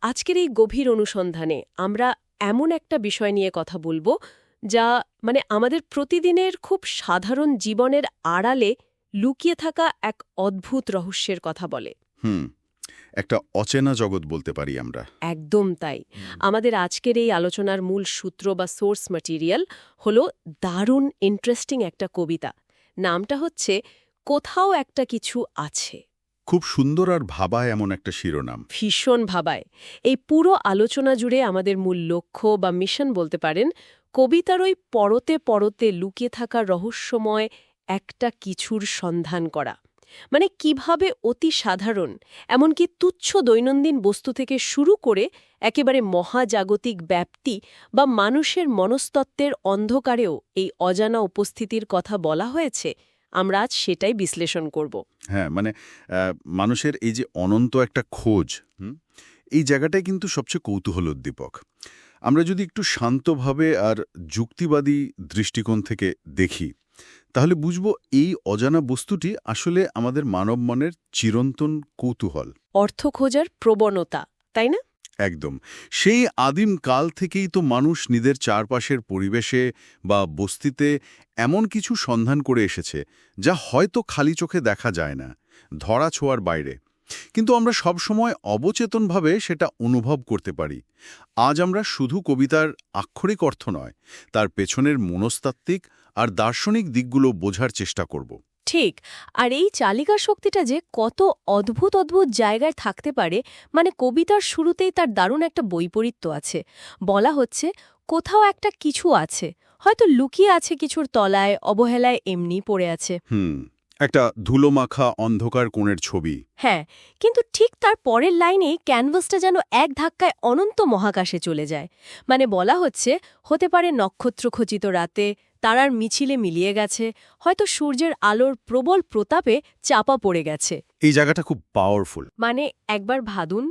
আজকের এই গভীর অনুসন্ধানে আমরা এমন একটা বিষয় নিয়ে কথা বলবো যা আমাদের প্রতিদিনের খুব সাধারণ জীবনের আড়ালে লুকিয়ে থাকা এক অদ্ভুত রহস্যের কথা বলে। হুম একটা অচেনা জগৎ বলতে পারি আমরা। একদম তাই। আমাদের আজকের এই আলোচনার মূল সূত্র বা সোর্স ম্যাটেরিয়াল হল দারুণ ইন্টারেস্টিং একটা কবিতা। নামটা হচ্ছে কোথাও একটা কিছু আছে। খুব সুন্দর আর ভাবায় এমন একটা শিরোনাম। ভীষণ ভাবায়। এই পুরো আলোচনা জুড়ে আমাদের মূল লক্ষ্য বা মিশন বলতে পারেন কবিতার ওই পরতে পরতে লুকিয়ে থাকা রহস্যময় একটা কিছুর সন্ধান করা। কিভাবে অতি সাধারণ, এমনকি তুচ্ছ দৈনন্দিন বস্তু থেকে শুরু করে একেবারে মহাজাগতিক ব্যাপ্তি বা মানুষের মনস্তত্ত্বের অন্ধকারেও এই অজানা উপস্থিতির কথা বলা হয়েছে, আমরা আজ সেটাই বিশ্লেষণ করব। হ্যাঁ, মানুষের এই যে অনন্ত একটা খোঁজ, এই জায়গাটাই কিন্তু সবচেয়ে কৌতূহলোদ্দীপক। আমরা যদি একটু শান্তভাবে আর যুক্তিবাদী দৃষ্টিকোণ থেকে দেখি, তাহলে বুঝব এই অজানা বস্তুটি আসলে আমাদের মানব মনের চিরন্তন কৌতূহল, অর্থ খোঁজার প্রবণতা, তাই না? একদম। সেই আদিম কাল থেকেই তো মানুষ নিজের চারপাশের পরিবেশে বা বস্তিতে এমন কিছু সন্ধান করে এসেছে যা হয়তো খালি চোখে দেখা যায় না, ধরা ছোঁয়ার বাইরে, কিন্তু আমরা সব সময় অবচেতনভাবে সেটা অনুভব করতে পারি। আজ আমরা শুধু কবিতার আক্ষরিক অর্থ নয়, তার পেছনের মনস্তাত্ত্বিক আর দার্শনিক দিকগুলো বোঝার চেষ্টা করব। ঠিক। আর এই চালিকা শক্তিটা যে কত অদ্ভুত অদ্ভুত জায়গায় থাকতে পারে, কবিতার শুরুতেই তার দারুণ একটা বৈপরীত্য আছে। বলা হচ্ছে কোথাও একটা কিছু আছে, হয়তো লুকিয়ে আছে কিছুর তলায়, অবহেলায় এমনি পড়ে আছে। একটা ধুলোমাখা অন্ধকার কোণের ছবি। হ্যাঁ, কিন্তু ঠিক তার পরের লাইনেই ক্যানভাসটা যেন এক ধাক্কায় অনন্ত মহাকাশে চলে যায়। বলা হচ্ছে হতে পারে নক্ষত্রখচিত রাতে তারার মিছিলে মিলিয়ে গেছে, হয়তো সূর্যের আলোর প্রবল প্রতাপে চাপা পড়ে গেছে। এই জায়গাটা খুব পাওয়ারফুল। একবার ভাবুন,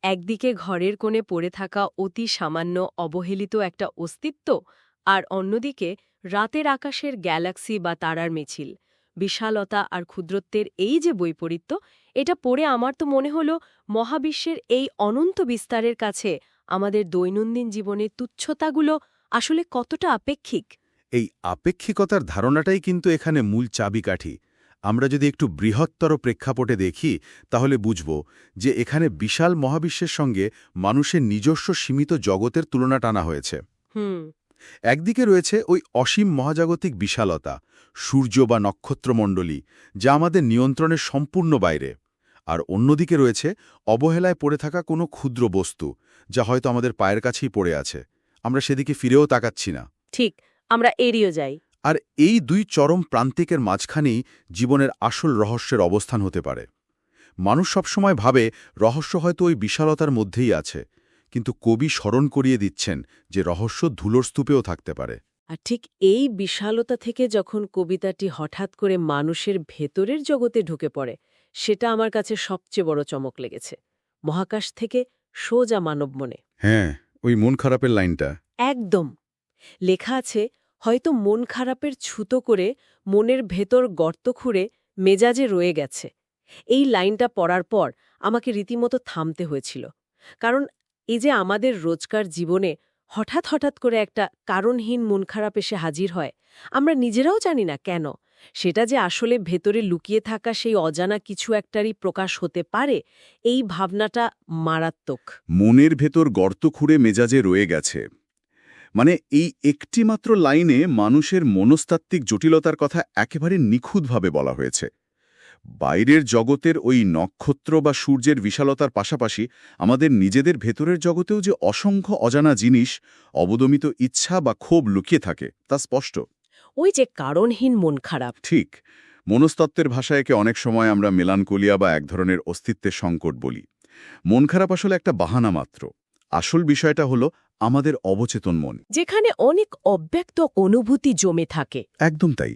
একদিকে ঘরের কোণে পড়ে থাকা অতি সামান্য অবহেলিত একটা অস্তিত্ব, আর অন্যদিকে রাতের আকাশের গ্যালাক্সি বা তারার মিছিল। বিশালতা আর ক্ষুদ্রত্বের এই যে বৈপরীত্য, এটা পড়ে আমার তো মনে হলো মহাবিশ্বের এই অনন্ত বিস্তারের কাছে আমাদের দৈনন্দিন জীবনের তুচ্ছতাগুলো আসলে কতটা আপেক্ষিক। এই আপেক্ষিকতার ধারণাটাই কিন্তু এখানে মূল চাবিকাঠি। আমরা যদি একটু বৃহত্তর প্রেক্ষাপটে দেখি, তাহলে বুঝব যে এখানে বিশাল মহাবিশ্বের সঙ্গে মানুষের নিজস্ব সীমিত জগতের তুলনা টানা হয়েছে। একদিকে রয়েছে ওই অসীম মহাজাগতিক বিশালতা, সূর্য বা নক্ষত্রমণ্ডলী, যা আমাদের নিয়ন্ত্রণের সম্পূর্ণ বাইরে। আর অন্যদিকে রয়েছে অবহেলায় পড়ে থাকা কোনো ক্ষুদ্র বস্তু, যা হয়তো আমাদের পায়ের কাছেই পড়ে আছে, আমরা সেদিকে ফিরেও তাকাচ্ছি না। ঠিক, আমরা এড়িয়ে যাই। আর এই দুই চরম প্রান্তিকের মাঝখানেই জীবনের আসল রহস্যের অবস্থান হতে পারে। মানুষ সবসময় ভাবে রহস্য হয়তো ওই বিশালতার মধ্যেই আছে, কিন্তু কবি স্মরণ করিয়ে দিচ্ছেন যে রহস্য ধুলোর স্তূপেও থাকতে পারে। আর ঠিক এই বিশালতা থেকে যখন কবিতাটি হঠাৎ করে মানুষের ভেতরের জগতে ঢুকে পড়ে, সেটা আমার কাছে সবচেয়ে বড় চমক লেগেছে। মহাকাশ থেকে সোজা মানব মনে। হ্যাঁ, ওই মন খারাপের লাইনটা একদম। লেখা আছে, হয়তো মন খারাপের ছুতো করে মনের ভেতর গর্ত খুঁড়ে মেজাজে রয়ে গেছে। এই লাইনটা পড়ার পর আমাকে রীতিমতো থামতে হয়েছিল। কারণ এই যে আমাদের রোজকার জীবনে হঠাৎ হঠাৎ করে একটা কারণহীন মন খারাপ এসে হাজির হয়, আমরা নিজেরাও জানি না কেন, সেটা যে আসলে ভেতরে লুকিয়ে থাকা সেই অজানা কিছু একটারই প্রকাশ হতে পারে, এই ভাবনাটা মারাত্মক। মনের ভেতর গর্ত খুঁড়ে মেজাজে রয়ে গেছে, এই একটিমাত্র লাইনে মানুষের মনস্তাত্ত্বিক জটিলতার কথা একেবারে নিখুঁতভাবে বলা হয়েছে। বাইরের জগতের ওই নক্ষত্র বা সূর্যের বিশালতার পাশাপাশি আমাদের নিজেদের ভেতরের জগতেও যে অসংখ্য অজানা জিনিস, অবদমিত ইচ্ছা বা ক্ষোভ লুকিয়ে থাকে, তা স্পষ্ট। ওই যে কারণহীন মন খারাপ। ঠিক। মনস্তত্ত্বের ভাষায় একে অনেক সময় আমরা মেলানকোলিয়া বা এক ধরনের অস্তিত্বের সংকট বলি। মন খারাপ আসলে একটা বাহানা মাত্র। আসল বিষয়টা হলো আমাদের অবচেতন মন, যেখানে অনেক অব্যক্ত অনুভূতি জমে থাকে। একদম তাই।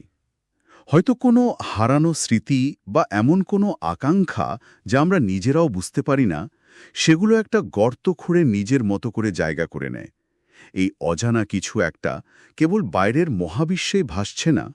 হয়তো কোনো হারানো স্মৃতি বা এমন কোনো আকাঙ্ক্ষা যা আমরা নিজেরাও বুঝতে পারি না, সেগুলো একটা গর্ত খুঁড়ে নিজের মতো করে জায়গা করে নেয়। এই অজানা কিছু একটা কেবল বাইরের মহাবিশ্বেই ভাসছে না,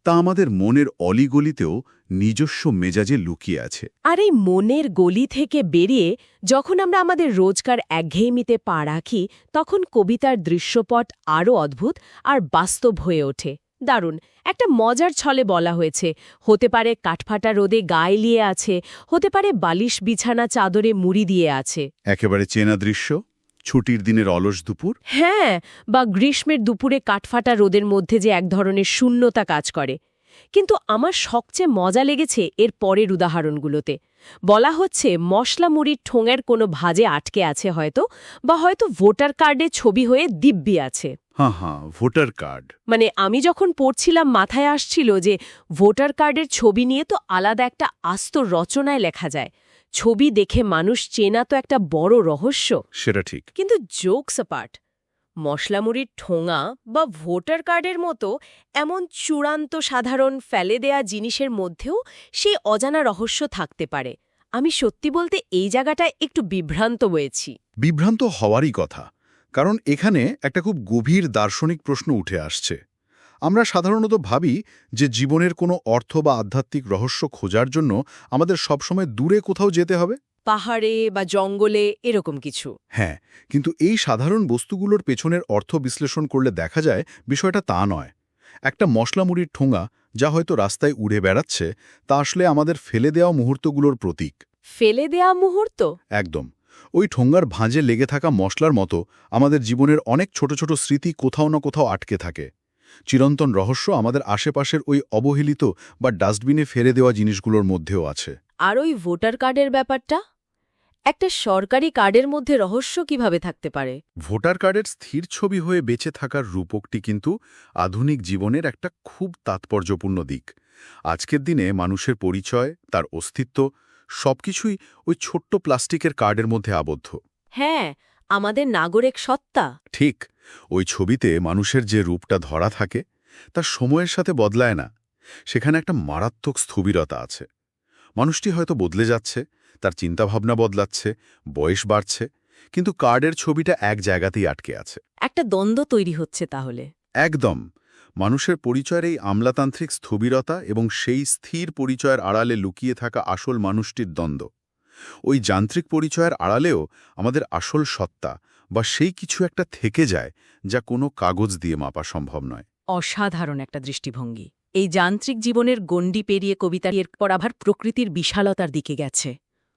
তা আমাদের মনের অলিগলিতেও নিজস্ব মেজাজে লুকিয়ে আছে। আর এই মনের গলি থেকে বেরিয়ে যখন আমরা আমাদের রোজকার একঘেয়েমিতে পা রাখি, তখন কবিতার দৃশ্যপট আরও অদ্ভুত আর বাস্তব হয়ে ওঠে। দারুণ একটা মজার ছলে বলা হয়েছে, হতে পারে কাঠফাটা রোদে গায়ে লিয়ে আছে, হতে পারে বালিশ বিছানা চাদরে মুড়ি দিয়ে আছে। একেবারে চেনা দৃশ্য, ছুটির দিনের অলস দুপুর। হ্যাঁ, বা গ্রীষ্মের দুপুরে কাঠফাটা রোদের মধ্যে যে এক ধরনের শূন্যতা কাজ করে। কিন্তু আমার সবচেয়ে মজা লেগেছে এর পরের উদাহরণগুলোতে। বলা হচ্ছে মশলা মুড়ির ঠোঙের কোনো ভাজে আটকে আছে হয়তো, বা হয়তো ভোটার কার্ডে ছবি হয়ে দিব্যি আছে। হ্যাঁ, ভোটার কার্ড। মানে আমি যখন পড়ছিলাম মাথায় আসছিল যে ভোটার কার্ডের ছবি নিয়ে তো আলাদা একটা আস্ত রচনায় লেখা যায়। ছবি দেখে মানুষ চেনা তো একটা বড় রহস্য। সেটা ঠিক। কিন্তু জোকস অ্যাপার্ট, মশলামুড়ির ঠোঙা বা ভোটার কার্ডের মতো এমন চূড়ান্ত সাধারণ ফেলে দেয়া জিনিসের মধ্যেও সেই অজানা রহস্য থাকতে পারে। আমি সত্যি বলতে এই জায়গাটায় একটু বিভ্রান্ত হয়েছি। বিভ্রান্ত হওয়ারই কথা, কারণ এখানে একটা খুব গভীর দার্শনিক প্রশ্ন উঠে আসছে। আমরা সাধারণত ভাবি যে জীবনের কোনো অর্থ বা আধ্যাত্মিক রহস্য খোঁজার জন্য আমাদের সবসময় দূরে কোথাও যেতে হবে, পাহাড়ে বা জঙ্গলে এরকম কিছু। হ্যাঁ, কিন্তু এই সাধারণ বস্তুগুলোর পেছনের অর্থ বিশ্লেষণ করলে দেখা যায় বিষয়টা তা নয়। একটা মশলা মুড়ির ঠোঙা যা হয়তো রাস্তায় উড়ে বেড়াচ্ছে, তা আসলে আমাদের ফেলে দেওয়া মুহূর্তগুলোর প্রতীক। ফেলে দেয়া মুহূর্ত? একদম। ওই ঠোঙার ভাঁজে লেগে থাকা মশলার মতো আমাদের জীবনের অনেক ছোট ছোট স্মৃতি কোথাও না কোথাও আটকে থাকে। চিরন্তন রহস্য আমাদের আশেপাশের ওই অবহেলিত বা ডাস্টবিনে ফেলে দেওয়া জিনিসগুলোর মধ্যেও আছে। আর ওই ভোটার কার্ডের ব্যাপারটা? একটা সরকারি কার্ডের মধ্যে রহস্য কিভাবে থাকতে পারে? ভোটার কার্ডের স্থির ছবি হয়ে বেঁচে থাকার রূপকটি কিন্তু আধুনিক জীবনের একটা খুব তাৎপর্যপূর্ণ দিক। আজকের দিনে মানুষের পরিচয়, তার অস্তিত্ব সবকিছুই ওই ছোট্ট প্লাস্টিকের কার্ডের মধ্যে আবদ্ধ। হ্যাঁ, আমাদের নাগরিক সত্তা। ঠিক, ওই ছবিতে মানুষের যে রূপটা ধরা থাকে তা সময়ের সাথে বদলায় না। সেখানে একটা মারাত্মক স্থবিরতা আছে। মানুষটি হয়তো বদলে যাচ্ছে, তার চিন্তাভাবনা বদলাচ্ছে, বয়স বাড়ছে, কিন্তু কার্ডের ছবিটা এক জায়গাতেই আটকে আছে। একটা দ্বন্দ্ব তৈরি হচ্ছে তাহলে। একদম। মানুষের পরিচয়ের এই আমলাতান্ত্রিক স্থবিরতা এবং সেই স্থির পরিচয়ের আড়ালে লুকিয়ে থাকা আসল মানুষটির দ্বন্দ্ব। ওই যান্ত্রিক পরিচয়ের আড়ালেও আমাদের আসল সত্তা বা সেই কিছু একটা থেকে যায় যা কোনো কাগজ দিয়ে মাপা সম্ভব নয়। অসাধারণ একটা দৃষ্টিভঙ্গি। এই যান্ত্রিক জীবনের গণ্ডি পেরিয়ে কবিতা এরপর আবার প্রকৃতির বিশালতার দিকে গেছে।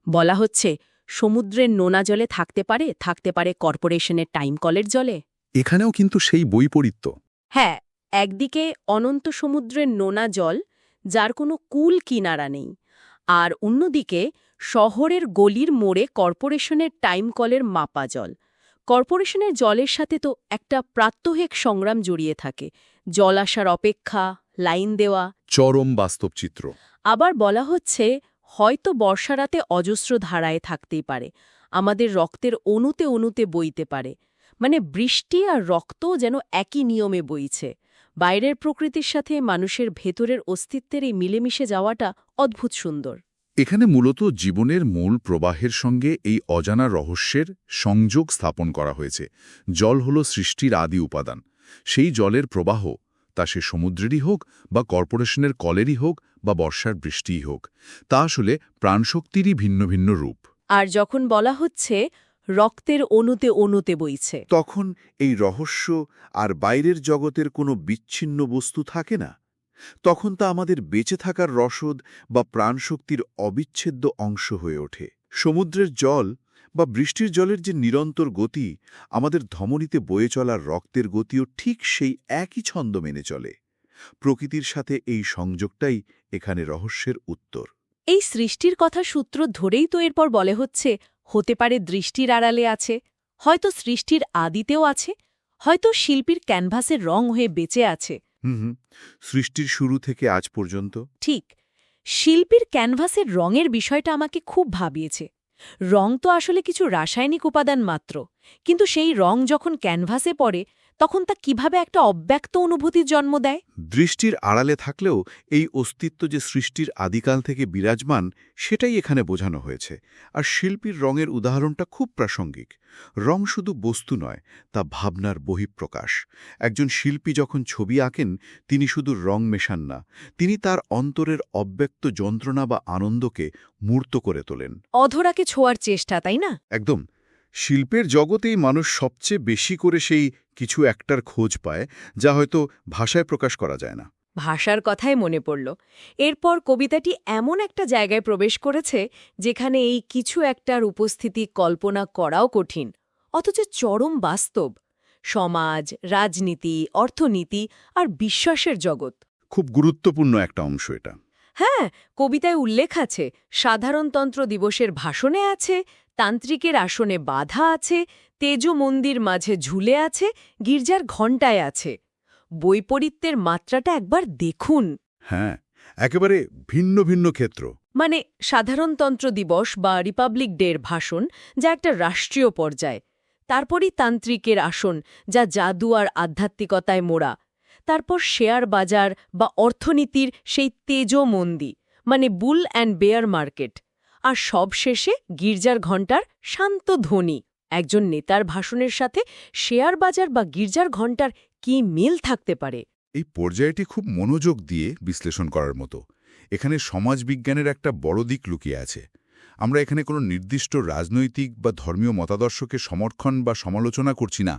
বলা হচ্ছে সমুদ্রের নোনা জলে থাকতে পারে কর্পোরেশনের টাইম কলের জলে। এখানেও কিন্তু সেই বৈপরীত্য। হ্যাঁ, একদিকে অনন্ত সমুদ্রের নোনা জল, যার কোনো কূল কিনারা নেই, আর অন্যদিকে শহরের গলির মোড়ে কর্পোরেশনের টাইম কলের মাপা জল। কর্পোরেশনের জলের সাথে তো একটা প্রাত্যহিক সংগ্রাম জড়িয়ে থাকে, জল আসার অপেক্ষা, লাইন দেওয়া। চরম বাস্তব চিত্র। আবার বলা হচ্ছে হয়তো বর্ষারাতে অজস্র ধারায় থাকতেই পারে, আমাদের রক্তের অণুতে অণুতে বইতে পারে। মানে বৃষ্টি আর রক্ত যেন একই নিয়মে বইছে। বাইরের প্রকৃতির সাথে মানুষের ভেতরের অস্তিত্বের এই মিলেমিশে যাওয়াটা অদ্ভুত সুন্দর। এখানে মূলত জীবনের মূল প্রবাহের সঙ্গে এই অজানা রহস্যের সংযোগ স্থাপন করা হয়েছে। জল হল সৃষ্টির আদি উপাদান। সেই জলের প্রবাহ, তা সে সমুদ্রেরই হোক বা কর্পোরেশনের কলেরই হোক বা বর্ষার বৃষ্টিই হোক, তা আসলে প্রাণশক্তিরই ভিন্ন ভিন্ন রূপ। আর যখন বলা হচ্ছে রক্তের অণুতে অণুতে বইছে, তখন এই রহস্য আর বাইরের জগতের কোনো বিচ্ছিন্ন বস্তু থাকে না। তখন তা আমাদের বেঁচে থাকার রসদ বা প্রাণশক্তির অবিচ্ছেদ্য অংশ হয়ে ওঠে। সমুদ্রের জল বা বৃষ্টির জলের যে নিরন্তর গতি, আমাদের ধমনীতে বয়ে চলার রক্তের গতিও ঠিক সেই একই ছন্দ মেনে চলে। প্রকৃতির সাথে এই সংযোগটাই এখানে রহস্যের উত্তর। এই সৃষ্টির কথা সূত্র ধরেই তো এরপর বলে হতে পারে দৃষ্টির আড়ালে আছে, হয়তো সৃষ্টির আদিতেও আছে, হয়তো শিল্পীর ক্যানভাসের রং হয়ে বেঁচে আছে। সৃষ্টির শুরু থেকে আজ পর্যন্ত। ঠিক, শিল্পীর ক্যানভাসের রঙের বিষয়টা আমাকে খুব ভাবিয়েছে। রং তো আসলে কিছু রাসায়নিক উপাদান মাত্র, কিন্তু সেই রং যখন ক্যানভাসে পড়ে তখন তা কিভাবে একটা অব্যক্ত অনুভূতির জন্ম দেয়? দৃষ্টির আড়ালে থাকলেও এই অস্তিত্ব যে সৃষ্টির আদিকাল থেকে বিরাজমান সেটাই এখানে বোঝানো হয়েছে। আর শিল্পীর রঙের উদাহরণটা খুব প্রাসঙ্গিক। রং শুধু বস্তু নয়, তা ভাবনার বহিঃপ্রকাশ। একজন শিল্পী যখন ছবি আঁকেন তিনি শুধু রং মেশান না, তিনি তার অন্তরের অব্যক্ত যন্ত্রণা বা আনন্দকে মূর্ত করে তোলেন। অধরাকে ছোঁয়ার চেষ্টা, তাই না? একদম। শিল্পের জগতেই মানুষ সবচেয়ে বেশি করে সেই কিছু একটার খোঁজ পায়, যা হয়তো ভাষায় প্রকাশ করা যায় না। ভাষার কথাই মনে পড়ল। এরপর কবিতাটি এমন একটা জায়গায় প্রবেশ করেছে যেখানে এই কিছু একটার উপস্থিতি কল্পনা করাও কঠিন, অথচ চরম বাস্তব। সমাজ, রাজনীতি, অর্থনীতি আর বিশ্বাসের জগৎ। খুব গুরুত্বপূর্ণ একটা অংশ এটা। হ্যাঁ, কবিতায় উল্লেখ আছে, সাধারণতন্ত্র দিবসের ভাষণে আছে, তান্ত্রিকের আসনে বাধা আছে, তেজ মন্দির মাঝে ঝুলে আছে, গির্জার ঘণ্টায় আছে। বৈপরীত্যের মাত্রাটা একবার দেখুন। হ্যাঁ, একেবারে ভিন্ন ভিন্ন ক্ষেত্র। মানে সাধারণতন্ত্র দিবস বা রিপাবলিক ডের ভাষণ, যা একটা রাষ্ট্রীয় পর্যায়। তারপরই তান্ত্রিকের আসন, যা জাদু আর আধ্যাত্মিকতায় মোড়া। তারপর শেয়ার বাজার বা অর্থনীতির সেই তেজমন্দি, মানে বুল অ্যান্ড বেয়ার মার্কেট। আর সবশেষে গির্জার ঘণ্টার শান্ত ধ্বনি। একজন নেতার ভাষণের সাথে শেয়ার বাজার বা গির্জার ঘণ্টার কি মিল থাকতে পারে? এই পর্যায়টি খুব মনোযোগ দিয়ে বিশ্লেষণ করার মতো। এখানে সমাজবিজ্ঞানের একটা বড় দিক লুকিয়ে আছে। আমরা এখানে কোনো নির্দিষ্ট রাজনৈতিক বা ধর্মীয় মতাদর্শকে সমর্থন বা সমালোচনা করছি না,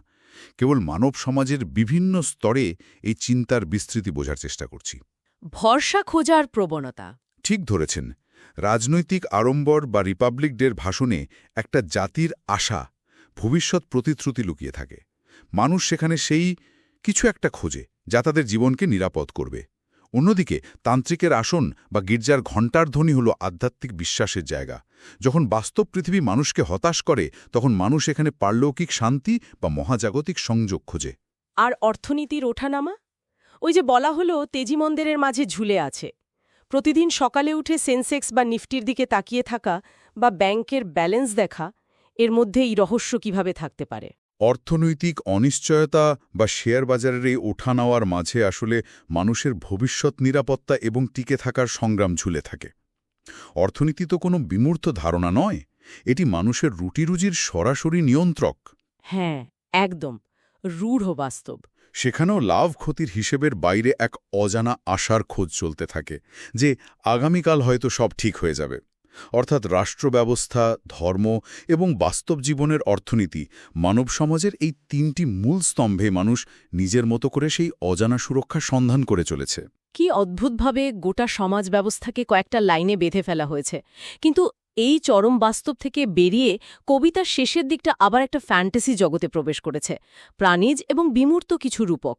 কেবল মানব সমাজের বিভিন্ন স্তরে এই চিন্তার বিস্তৃতি বোঝার চেষ্টা করছি। ভরসা খোঁজার প্রবণতা। ঠিক ধরেছেন। রাজনৈতিক আড়ম্বর বা রিপাবলিক ডের ভাষণে একটা জাতির আশা, ভবিষ্যৎ প্রতিশ্রুতি লুকিয়ে থাকে। মানুষ সেখানে সেই কিছু একটা খোঁজে যা তাদের জীবনকে নিরাপদ করবে। অন্যদিকে তান্ত্রিকের আসন বা গির্জার ঘণ্টার ধ্বনি হল আধ্যাত্মিক বিশ্বাসের জায়গা। যখন বাস্তব পৃথিবী মানুষকে হতাশ করে, তখন মানুষ এখানে পারলৌকিক শান্তি বা মহাজাগতিক সংযোগ খোঁজে। আর অর্থনীতির ওঠানামা? ওই যে বলা হলো তেজি মন্দিরের মাঝে ঝুলে আছে। প্রতিদিন সকালে উঠে সেন্সেক্স বা নিফটির দিকে তাকিয়ে থাকা বা ব্যাংকের ব্যালেন্স দেখা, এর মধ্যে এই রহস্য কিভাবে থাকতে পারে? অর্থনৈতিক অনিশ্চয়তা বা শেয়ার বাজারের এই ওঠানাওয়ার মাঝে আসলে মানুষের ভবিষ্যৎ নিরাপত্তা এবং টিকে থাকার সংগ্রাম ঝুলে থাকে। অর্থনীতি তো কোনো বিমূর্ত ধারণা নয়, এটি মানুষের রুটিরুজির সরাসরি নিয়ন্ত্রক। হ্যাঁ, একদম রূঢ় বাস্তব। সেখানেও লাভ ক্ষতির হিসেবের বাইরে এক অজানা আশার খোঁজ চলতে থাকে যে আগামীকাল হয়তো সব ঠিক হয়ে যাবে। অর্থাৎ রাষ্ট্র ব্যবস্থা, ধর্ম এবং বাস্তব জীবনের অর্থনীতি, মানব সমাজের এই তিনটি মূল স্তম্ভে মানুষ নিজের মতো করে সেই অজানা সুরক্ষা সন্ধান করে চলেছে। কি অদ্ভুতভাবে গোটা সমাজ ব্যবস্থাকে কয়েকটা লাইনে বেঁধে ফেলা হয়েছে। কিন্তু এই চরম বাস্তব থেকে বেরিয়ে কবিতার শেষের দিকটা আবার একটা ফ্যান্টাসি জগতে প্রবেশ করেছে, প্রাণীজ এবং বিমূর্ত কিছু রূপক।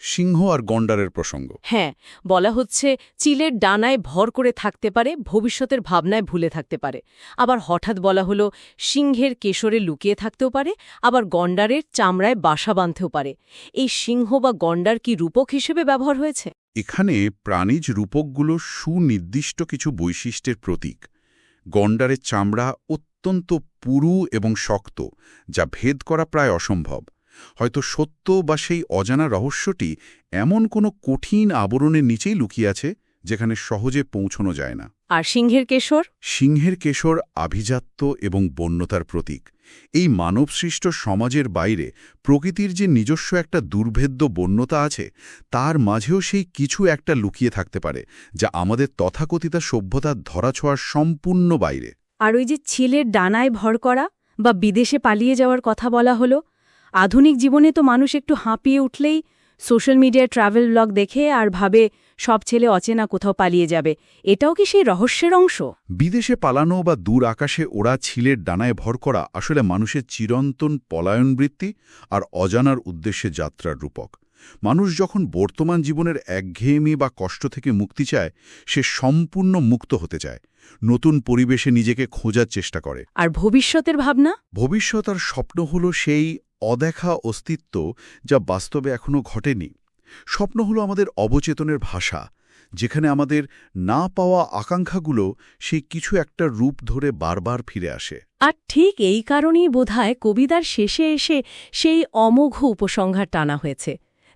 সিংহ আর গন্ডারের প্রসঙ্গ। হ্যাঁ, বলা হচ্ছে চিলের ডানায় ভর করে থাকতে পারে, ভবিষ্যতের ভাবনায় ভুলে থাকতে পারে। আবার হঠাৎ বলা হলো সিংহের কেশরে লুকিয়ে থাকতেও পারে, আবার গন্ডারের চামড়ায় বাসা বাঁধতেও পারে। এই সিংহ বা গন্ডার কি রূপক হিসেবে ব্যবহার হয়েছে? এখানে প্রাণীজ রূপকগুলো সুনির্দিষ্ট কিছু বৈশিষ্ট্যের প্রতীক। গন্ডারের চামড়া অত্যন্ত পুরু এবং শক্ত, যা ভেদ করা প্রায় অসম্ভব। হয়তো সত্য বা সেই অজানা রহস্যটি এমন কোনো কঠিন আবরণের নিচেই লুকিয়ে আছে যেখানে সহজে পৌঁছানো যায় না। আর সিংহের কেশর? সিংহের কেশর আভিজাত্য এবং বন্যতার প্রতীক। এই মানবসৃষ্ট সমাজের বাইরে প্রকৃতির যে নিজস্ব একটা দুর্ভেদ্য বন্যতা আছে, তার মাঝেও সেই কিছু একটা লুকিয়ে থাকতে পারে যা আমাদের তথাকথিত সভ্যতার ধরাছোঁয়ার সম্পূর্ণ বাইরে। আর ওই যে ছেলের ডানায় ভর করা বা বিদেশে পালিয়ে যাওয়ার কথা বলা হলো, আধুনিক জীবনে তো মানুষ একটু হাঁপিয়ে উঠলেই সোশ্যাল মিডিয়ায় ট্রাভেল ব্লগ দেখে আর ভাবে সব ছেলে অচেনা কোথাও পালিয়ে যাবে। এটাও কি সেই রহস্যের অংশ? বিদেশে পালানো বা দূর আকাশে ওড়া ছিলের ডানায় ভর করা আসলে মানুষের চিরন্তন পলায়নবৃত্তি আর অজানার উদ্দেশ্যে যাত্রার রূপক। মানুষ যখন বর্তমান জীবনের একঘেয়েমি বা কষ্ট থেকে মুক্তি চায়, সে সম্পূর্ণ মুক্ত হতে চায়, নতুন পরিবেশে নিজেকে খোঁজার চেষ্টা করে। আর ভবিষ্যতের ভাবনা? ভবিষ্যৎ আর স্বপ্ন হলো সেই অদেখা অস্তিত্ব যা বাস্তবে এখনও ঘটেনি। স্বপ্ন হলো আমাদের অবচেতনের ভাষা, যেখানে আমাদের না পাওয়া আকাঙ্ক্ষাগুলো সেই কিছু একটা রূপ ধরে বারবার ফিরে আসে। আর ঠিক এই কারণেই বোধহয় কবিতার শেষে এসে সেই অমোঘ উপসংহার টানা হয়েছে।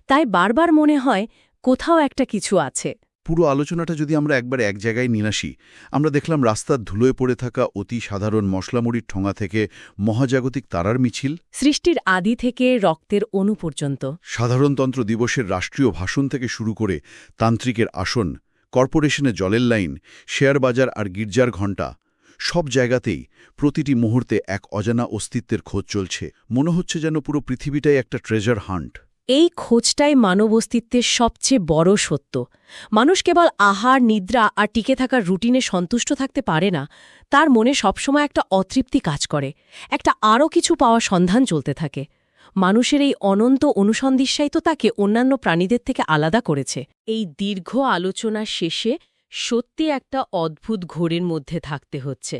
তাই বারবার মনে হয় কোথাও একটা কিছু আছে। পুরো আলোচনাটা যদি আমরা একবার এক জায়গায় নিয়ে আসি, আমরা দেখলাম রাস্তার ধুলোয় পড়ে থাকা অতি সাধারণ মশলামুড়ির ঠোঙা থেকে মহাজাগতিক তারার মিছিল, সৃষ্টির আদি থেকে রক্তের অণু পর্যন্ত, সাধারণতন্ত্র দিবসের রাষ্ট্রীয় ভাষণ থেকে শুরু করে তান্ত্রিকের আসন, কর্পোরেশনে জলের লাইন, শেয়ার বাজার আর গির্জার ঘণ্টা, সব জায়গাতেই প্রতিটি মুহূর্তে এক অজানা অস্তিত্বের খোঁজ চলছে। মনে হচ্ছে যেন পুরো পৃথিবীটাই একটা ট্রেজার হান্ট। এই খোঁজটাই মানব অস্তিত্বের সবচেয়ে বড় সত্য। মানুষ কেবল আহার, নিদ্রা আর টিকে থাকার রুটিনে সন্তুষ্ট থাকতে পারে না, তার মনে সবসময় একটা অতৃপ্তি কাজ করে, একটা আরও কিছু পাওয়ার সন্ধান চলতে থাকে। মানুষের এই অনন্ত অনুসন্ধিৎসাই তো তাকে অন্যান্য প্রাণীদের থেকে আলাদা করেছে। এই দীর্ঘ আলোচনার শেষে সত্যি একটা অদ্ভুত ঘোরের মধ্যে থাকতে হচ্ছে।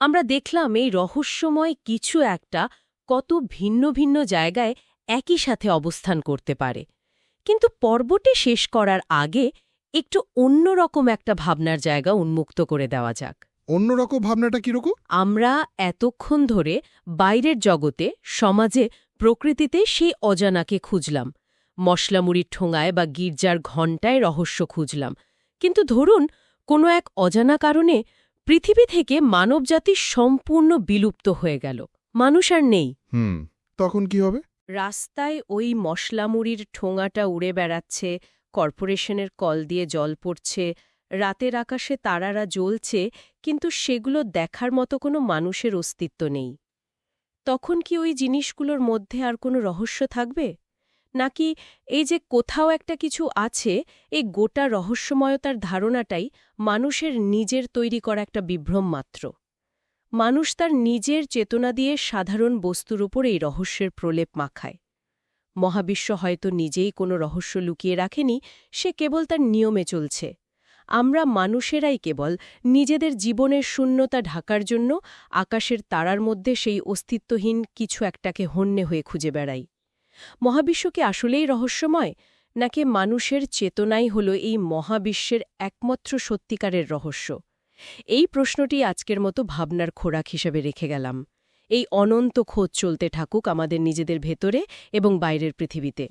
আমরা দেখলাম এই রহস্যময় কিছু একটা কত ভিন্ন ভিন্ন জায়গায় একই সাথে অবস্থান করতে পারে। কিন্তু পর্বটি শেষ করার আগে একটু অন্যরকম একটা ভাবনার জায়গা উন্মুক্ত করে দেওয়া যাক। অন্যরকম ভাবনাটা কিরকম? আমরা এতক্ষণ ধরে বাইরের জগতে, সমাজে, প্রকৃতিতে সেই অজানাকে খুঁজলাম, মশলামুড়ির ঠোঙায় বা গির্জার ঘণ্টায় রহস্য খুঁজলাম। কিন্তু ধরুন কোনো এক অজানা কারণে পৃথিবী থেকে মানবজাতি সম্পূর্ণ বিলুপ্ত হয়ে গেল, মানুষ আর নেই। তখন কি হবে? রাস্তায় ওই মশলামুড়ির ঠোঙাটা উড়ে বেড়াচ্ছে, কর্পোরেশনের কল দিয়ে জল পড়ছে, রাতের আকাশে তারারা জ্বলছে, কিন্তু সেগুলো দেখার মতো কোনো মানুষের অস্তিত্ব নেই। তখন কি ওই জিনিসগুলোর মধ্যে আর কোনো রহস্য থাকবে? নাকি এই যে কোথাও একটা কিছু আছে, এই গোটা রহস্যময়তার ধারণাটাই মানুষের নিজের তৈরি করা একটা বিভ্রম মাত্র? মানুষ তার নিজের চেতনা দিয়ে সাধারণ বস্তুর উপর এই রহস্যের প্রলেপ মাখায়। মহাবিশ্ব হয়তো নিজেই কোনো রহস্য লুকিয়ে রাখেনি, সে কেবল তার নিয়মে চলছে। আমরা মানুষেরাই কেবল নিজেদের জীবনের শূন্যতা ঢাকার জন্য আকাশের তারার মধ্যে সেই অস্তিত্বহীন কিছু একটাকে হন্যে হয়ে খুঁজে বেড়াই। মহাবিশ্ব কি আসলেই রহস্যময়, নাকি মানুষের চেতনাই হল এই মহাবিশ্বের একমাত্র সত্যিকারের রহস্য? এই প্রশ্নটি আজকের মতো ভাবনার খোরাক হিসেবে রেখে গেলাম। এই অনন্ত খোঁজ চলতে থাকুক আমাদের নিজেদের ভেতরে এবং বাইরের পৃথিবীতে।